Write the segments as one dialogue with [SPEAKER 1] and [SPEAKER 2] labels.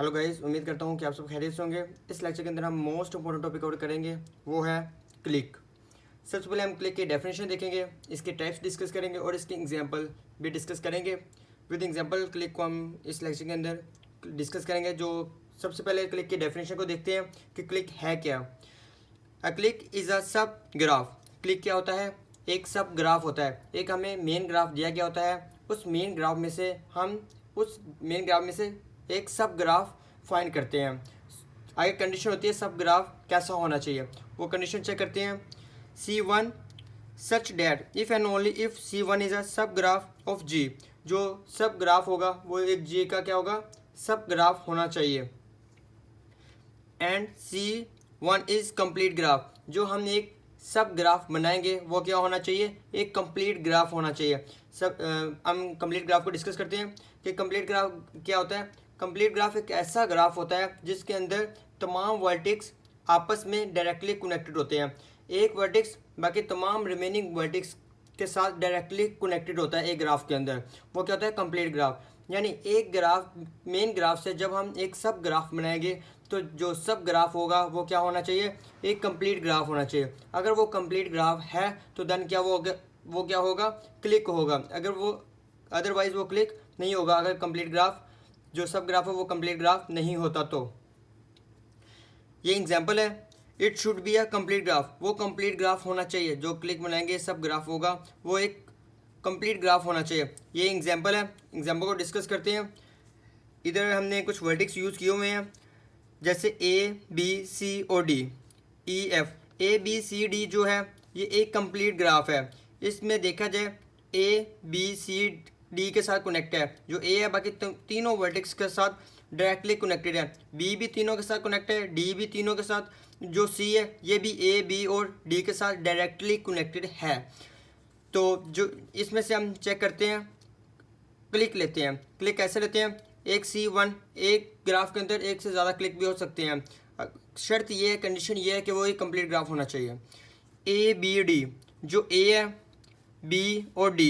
[SPEAKER 1] Hello guys, उम्मीद करता हूँ कि आप सब खैरियत से होंगे। इस लेक्चर के अंदर हम मोस्ट इंपॉर्टेंट टॉपिक कवर करेंगे, वो है क्लिक। सबसे पहले हम क्लिक की डेफिनेशन देखेंगे, इसके टाइप्स डिस्कस करेंगे और इसके एग्जांपल भी डिस्कस करेंगे। विद एग्जांपल क्लिक को हम इस लेक्चर के अंदर डिस्कस करेंगे। जो सबसे पहले क्लिक की डेफिनेशन को देखते हैं कि क्लिक है क्या। अ क्लिक इज़ अ सब ग्राफ। क्लिक क्या होता है? एक सब ग्राफ होता है। एक हमें मेन ग्राफ दिया गया होता है, उस मेन ग्राफ में से हम एक सब ग्राफ फाइंड करते हैं। आगे कंडीशन होती है सब ग्राफ कैसा होना चाहिए, वो कंडीशन चेक करते हैं। C1 such that if and only if C1 is a सब ग्राफ ऑफ G। जो सब ग्राफ होगा वो एक G का क्या होगा? सब ग्राफ होना चाहिए। And C1 is complete graph. जो हम एक सब ग्राफ बनाएंगे वो क्या होना चाहिए? एक कंप्लीट ग्राफ होना चाहिए। हम कंप्लीट ग्राफ को डिस्कस करते हैं कि कंप्लीट ग्राफ क्या होता है। कंप्लीट ग्राफ एक ऐसा ग्राफ होता है जिसके अंदर तमाम वर्टिक्स आपस में डायरेक्टली कनेक्टेड होते हैं। एक वर्टिक्स बाकी तमाम रिमेनिंग वर्टिक्स के साथ डायरेक्टली कनेक्टेड होता है एक ग्राफ के अंदर। वो क्या होता है? Complete graph. यानी एक ग्राफ, मेन ग्राफ से जब हम एक सब ग्राफ बनाएंगे तो जो सब ग्राफ होगा वो क्या होना चाहिए? एक कंप्लीट ग्राफ होना चाहिए। अगर वो कंप्लीट ग्राफ है तो देन क्या वो क्या होगा? क्लिक होगा। अगर वो अदरवाइज वो क्लिक नहीं होगा। अगर कंप्लीट ग्राफ जो सब ग्राफ है वो कंप्लीट ग्राफ नहीं होता तो ये एग्जांपल है। It should be a complete graph. वो कंप्लीट ग्राफ होना चाहिए। जो क्लिक बनाएंगे सब ग्राफ होगा वो एक कंप्लीट ग्राफ होना चाहिए। ये एग्जांपल है। एग्जांपल को डिस्कस करते हैं। इधर हमने कुछ वर्डिक्स यूज़ किए हुए हैं, जैसे A B C और D E F। ABCD जो है ये एक कंप्लीट ग्राफ है। इसमें देखा जाए ABCD के साथ कनेक्ट है। जो A है बाकी तीनों वर्टेक्स के साथ डायरेक्टली कनेक्टेड है। B भी तीनों के साथ कनेक्ट है, D भी तीनों के साथ, जो C है ये भी A B और D के साथ डायरेक्टली कनेक्टेड है। तो जो इसमें से हम चेक करते हैं, क्लिक लेते हैं। क्लिक कैसे लेते हैं? एक C1 एक ग्राफ के अंदर एक से ज़्यादा क्लिक भी हो सकते हैं। शर्त ये है, कंडीशन ये है कि वो एक कंप्लीट ग्राफ होना चाहिए। ABD जो A है, B और D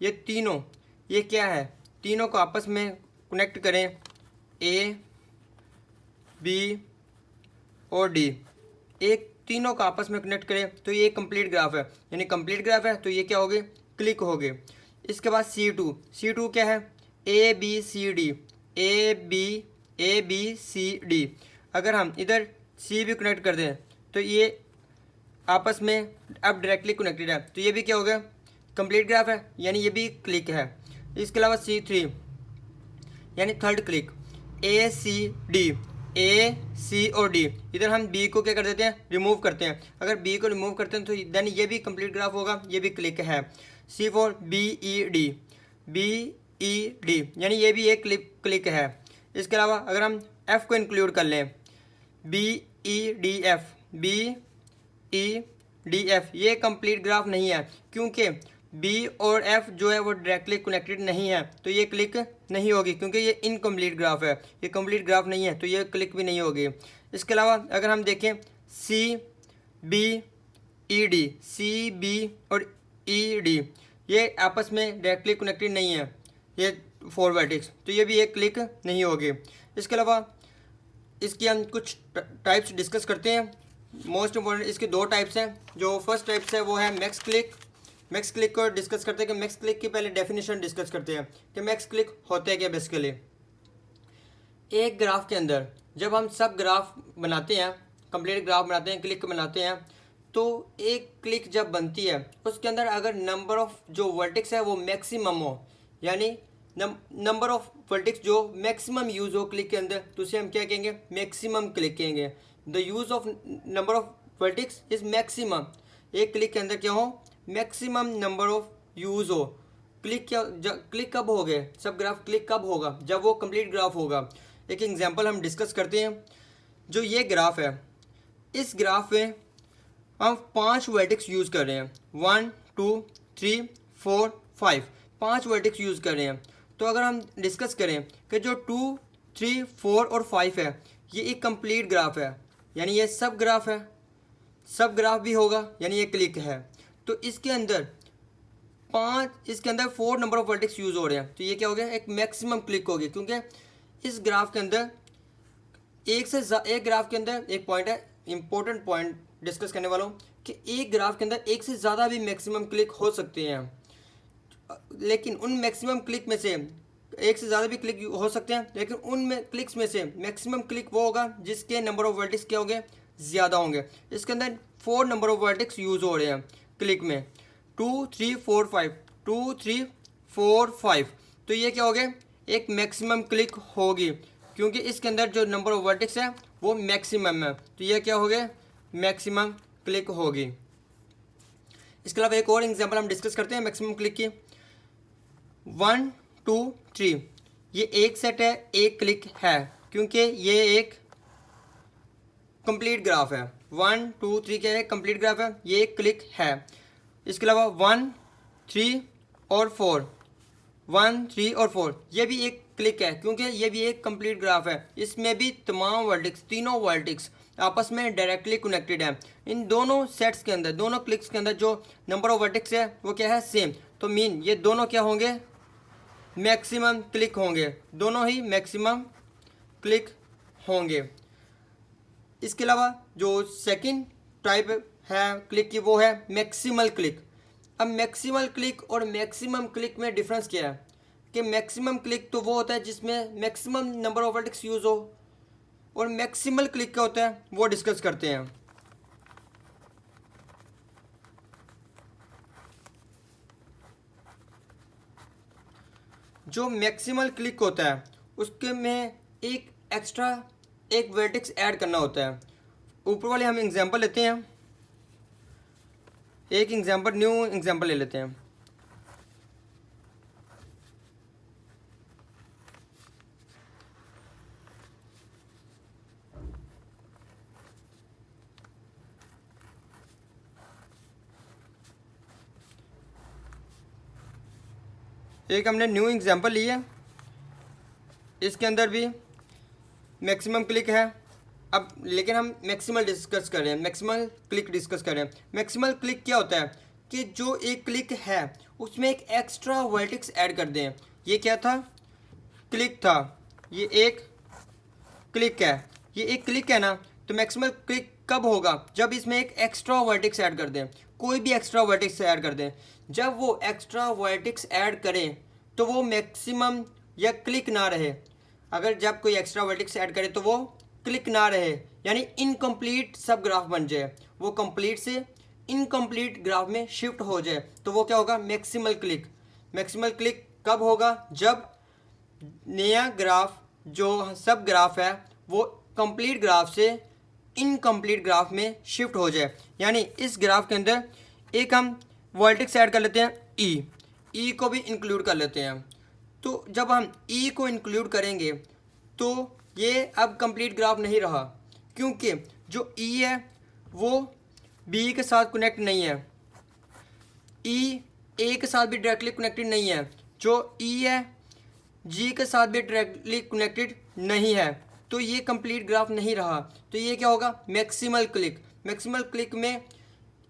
[SPEAKER 1] ये तीनों, ये क्या है? तीनों को आपस में कनेक्ट करें, A B और D एक तीनों को आपस में कनेक्ट करें तो ये कंप्लीट ग्राफ है। यानी कंप्लीट ग्राफ है तो ये क्या होगी? क्लिक होगी। इसके बाद C2 क्या है? A B C D। अगर हम इधर C भी कनेक्ट कर दें तो ये आपस में अब डायरेक्टली कनेक्टेड है, तो ये भी क्या हो गया? कंप्लीट ग्राफ है, यानी ये भी क्लिक है। इसके अलावा C3 यानी थर्ड क्लिक, A C और D। इधर हम B को क्या कर देते हैं? रिमूव करते हैं। अगर B को रिमूव करते हैं तो देन ये भी कंप्लीट ग्राफ होगा, ये भी क्लिक है। C4 BED यानी ये भी एक क्लिक है। इसके अलावा अगर हम F को इंक्लूड कर लें, BEDF ये कंप्लीट ग्राफ नहीं है, क्योंकि B और F जो है वो डायरेक्टली कनेक्टेड नहीं है, तो ये क्लिक नहीं होगी क्योंकि ये इनकम्प्लीट ग्राफ है। ये कंप्लीट ग्राफ नहीं है तो ये क्लिक भी नहीं होगी। इसके अलावा अगर हम देखें CB और ED ये आपस में डायरेक्टली कनेक्टेड नहीं है, ये फोर वर्टेक्स, तो ये भी एक क्लिक नहीं होगी। इसके अलावा इसकी हम कुछ टाइप्स डिस्कस करते हैं। मोस्ट इम्पोर्टेंट इसके दो टाइप्स हैं। जो फर्स्ट टाइप्स है वो है मैक्स क्लिक। मैक्स क्लिक को डिस्कस करते हैं कि मैक्स क्लिक की पहले डेफिनेशन डिस्कस करते हैं कि मैक्स क्लिक होता है क्या। बेसिकली एक ग्राफ के अंदर जब हम सब ग्राफ बनाते हैं, कंप्लीट ग्राफ बनाते हैं, क्लिक बनाते हैं, तो एक क्लिक जब बनती है उसके अंदर अगर नंबर ऑफ जो वर्टेक्स है वो मैक्सिमम हो, यानी नंबर ऑफ वर्टेक्स जो मैक्सिमम यूज़ हो क्लिक के अंदर, तो उसे हम क्या कहेंगे? मैक्सिमम क्लिक कहेंगे। The use of number of vertex is maximum. एक क्लिक के अंदर क्या हो? मैक्सिमम नंबर ऑफ यूज़ हो। क्लिक कब हो गए? सब ग्राफ क्लिक कब होगा? जब वो कंप्लीट ग्राफ होगा। एक एग्जांपल हम डिस्कस करते हैं। जो ये ग्राफ है, इस ग्राफ में हम 5 वर्टेक्स यूज़ कर रहे हैं, 1 2 3 4 5 5 वर्टेक्स यूज़ कर रहे हैं। तो अगर हम डिस्कस करें कि जो 2 3 4 और 5 है ये एक कंप्लीट ग्राफ है, यानी ये सब ग्राफ है, सब ग्राफ भी होगा, यानी ये क्लिक है। तो इसके अंदर 4 नंबर ऑफ वर्टेक्स यूज़ हो रहे हैं, तो ये क्या हो गया? एक मैक्सिमम क्लिक हो गया, क्योंकि इस ग्राफ के अंदर एक ग्राफ के अंदर एक पॉइंट है, इंपॉर्टेंट पॉइंट डिस्कस करने वाला हूँ कि एक ग्राफ के अंदर एक से ज़्यादा भी मैक्सिमम क्लिक हो सकते हैं, लेकिन उन मैक्सिमम क्लिक में से एक से ज़्यादा भी क्लिक हो सकते हैं, लेकिन उन में क्लिक्स में से मैक्सिमम क्लिक वो होगा जिसके नंबर ऑफ वर्टिक्स क्या होंगे, ज़्यादा होंगे। इसके अंदर 4 नंबर ऑफ वर्टिक्स यूज़ हो रहे हैं क्लिक में, 2 3 4 5, 2 3 4 5। तो ये क्या हो गया, एक मैक्सिमम क्लिक होगी, क्योंकि इसके अंदर जो नंबर ऑफ वर्टिक्स है वो मैक्सिमम है, तो ये क्या हो गया, मैक्सिमम क्लिक होगी। इसके अलावा एक और एग्जांपल हम डिस्कस करते हैं मैक्सिमम क्लिक की। 1 2 3 ये एक सेट है, एक क्लिक है, क्योंकि ये एक कंप्लीट ग्राफ है। 1 2 3 क्या है, कंप्लीट ग्राफ है, ये एक क्लिक है। इसके अलावा 1 3 और 4, 1 3 और 4 ये भी एक क्लिक है, क्योंकि ये भी एक कंप्लीट ग्राफ है। इसमें भी तमाम वर्टिक्स, तीनों वर्टिक्स आपस में डायरेक्टली कनेक्टेड है। इन दोनों सेट्स के अंदर, दोनों क्लिक्स के अंदर जो नंबर ऑफ वर्टिक्स है वो क्या है, सेम। तो मीन ये दोनों क्या होंगे, मैक्सिमम क्लिक होंगे, दोनों ही मैक्सिमम क्लिक होंगे। इसके अलावा जो सेकंड टाइप है क्लिक की वो है मैक्सिमल क्लिक। अब मैक्सिमल क्लिक और मैक्सिमम क्लिक में डिफरेंस क्या है कि मैक्सिमम क्लिक तो वो होता है जिसमें maximum number of vertices use हो, और मैक्सिमल क्लिक क्या होता है वो डिस्कस करते हैं। जो मैक्सिमल क्लिक होता है उसके में एक एक्स्ट्रा एक वर्टेक्स ऐड करना होता है। ऊपर वाले हम एग्जांपल लेते हैं, एक एग्जांपल न्यू एग्जांपल ले लेते हैं। एक हमने न्यू एग्जांपल ली है, इसके अंदर भी मैक्सिमम क्लिक है। अब लेकिन हम मैक्सिमल डिस्कस कर रहे हैं, मैक्सिमल क्लिक डिस्कस कर रहे हैं। मैक्सिमल क्लिक क्या होता है कि जो एक क्लिक है उसमें एक एक्स्ट्रा वर्टेक्स ऐड कर दें। ये क्या था, क्लिक था, ये एक क्लिक है, ये एक क्लिक है ना। तो मैक्सिमल क्लिक कब होगा, जब इसमें एक एक्स्ट्रा वर्टेक्स ऐड कर दें, कोई भी एक्स्ट्रा वर्टेक्स ऐड कर दें। जब वो एक्स्ट्रा वर्टेक्स ऐड करें तो वो मैक्सिमम या क्लिक ना रहे। अगर जब कोई एक्स्ट्रा वर्टेक्स ऐड करे तो वो क्लिक ना रहे, यानी इनकम्प्लीट सब ग्राफ बन जाए, वो कंप्लीट से इनकम्प्लीट ग्राफ में शिफ्ट हो जाए, तो वो क्या होगा, मैक्सिमल क्लिक। मैक्सिमल क्लिक कब होगा, जब नया ग्राफ जो सब ग्राफ है वो कंप्लीट ग्राफ से इनकम्प्लीट ग्राफ में शिफ्ट हो जाए। यानी इस ग्राफ के अंदर एक हम वर्टेक्स ऐड कर लेते हैं, ई को भी इंक्लूड कर लेते हैं। तो जब हम ई को इंक्लूड करेंगे तो ये अब कंप्लीट ग्राफ नहीं रहा, क्योंकि जो ई है वो बी के साथ कनेक्ट नहीं है, ई ए के साथ भी डायरेक्टली कनेक्टेड नहीं है, जो ई है जी के साथ भी डायरेक्टली कनेक्टेड नहीं है, तो ये कंप्लीट ग्राफ नहीं रहा। तो ये क्या होगा, मैक्सिमल क्लिक। मैक्सिमल क्लिक में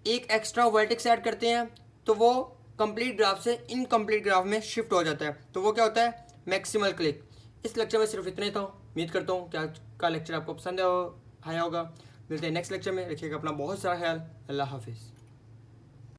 [SPEAKER 1] एक एक्स्ट्रा वर्टेक्स ऐड करते हैं तो वो कंप्लीट ग्राफ से इनकम्प्लीट ग्राफ में शिफ्ट हो जाता है, तो वो क्या होता है, मैक्सिमल क्लिक। इस लेक्चर में सिर्फ इतना ही था। उम्मीद करता हूँ कि आज का लेक्चर आपको पसंद आया होगा। मिलते हैं नेक्स्ट लेक्चर में, रखिएगा अपना बहुत सारा ख्याल। अल्लाह हाफिज़।